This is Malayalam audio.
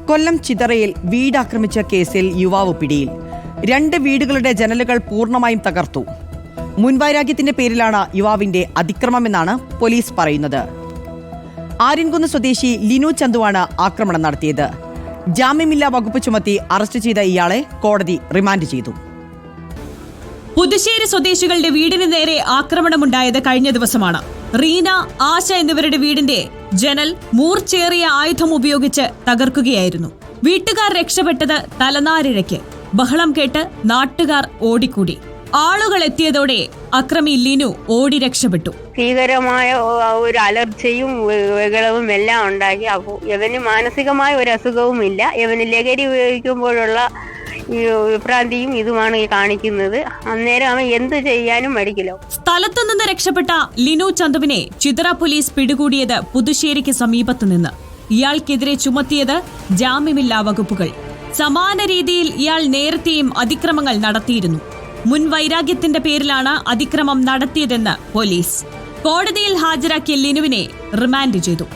കൊല്ലം ചിതറയിൽ വീടാക്രമിച്ച കേസിൽ യുവാവ് പിടിയിൽ. 2 വീടുകളുടെ ജനലുകൾ പൂർണ്ണമായും തകർത്തു. മുൻവൈരാഗ്യത്തിന്റെ പേരിലാണ് യുവാവിന്റെ അതിക്രമമെന്നാണ് പോലീസ് പറയുന്നത്. ആര്യൻകുന്ന് സ്വദേശി ലിനു ചന്തുവാണ് ആക്രമണം നടത്തിയത്. ജാമ്യമില്ലാ വകുപ്പ് ചുമത്തി അറസ്റ്റ് ചെയ്ത ഇയാളെ കോടതി റിമാൻഡ് ചെയ്തു. പുതുശ്ശേരി സ്വദേശികളുടെ വീടിന് നേരെ ആക്രമണമുണ്ടായത് കഴിഞ്ഞ ദിവസമാണ്. റീന, ആശ എന്നിവരുടെ വീടിന്റെ ജനൽ മൂർച്ചേറിയ ആയുധം ഉപയോഗിച്ച് തകർക്കുകയായിരുന്നു. വീട്ടുകാർ രക്ഷപ്പെട്ടത് തലനാരിഴയ്ക്ക്. ബഹളം കേട്ട് നാട്ടുകാർ ഓടിക്കൂടി. ആളുകൾ എത്തിയതോടെ അക്രമി ലിനു ഓടി രക്ഷപ്പെട്ടു. ഭീകരമായ ഒരു അലർച്ചയും ബഹളവും എല്ലാം ഉണ്ടാക്കി. അപ്പോൾ ഇവന് മാനസികമായ ഒരു അസുഖവും ഇല്ല. ഇവന് ലഹരി ഉപയോഗിക്കുമ്പോഴുള്ള വിഭ്രാന്തിയും ഇതുമാണ് കാണിക്കുന്നത്. അന്നേരം അവൻ എന്ത് ചെയ്യാനും മടിക്കില്ല. സ്ഥലത്തു നിന്ന് രക്ഷപ്പെട്ട ലിനു ചന്തുവിനെ ചിതറ പോലീസ് പിടികൂടിയത് പുതുശ്ശേരിക്ക് സമീപത്തു നിന്ന്. ഇയാൾക്കെതിരെ ചുമത്തിയത് ജാമ്യമില്ലാ വകുപ്പുകൾ. സമാന രീതിയിൽ ഇയാൾ നേരത്തെയും അതിക്രമങ്ങൾ നടത്തിയിരുന്നു. മുൻവൈരാഗ്യത്തിന്റെ പേരിലാണ് അതിക്രമം നടത്തിയതെന്ന് പോലീസ്. കോടതിയിൽ ഹാജരാക്കിയ ലിനുവിനെ റിമാൻഡ് ചെയ്തു.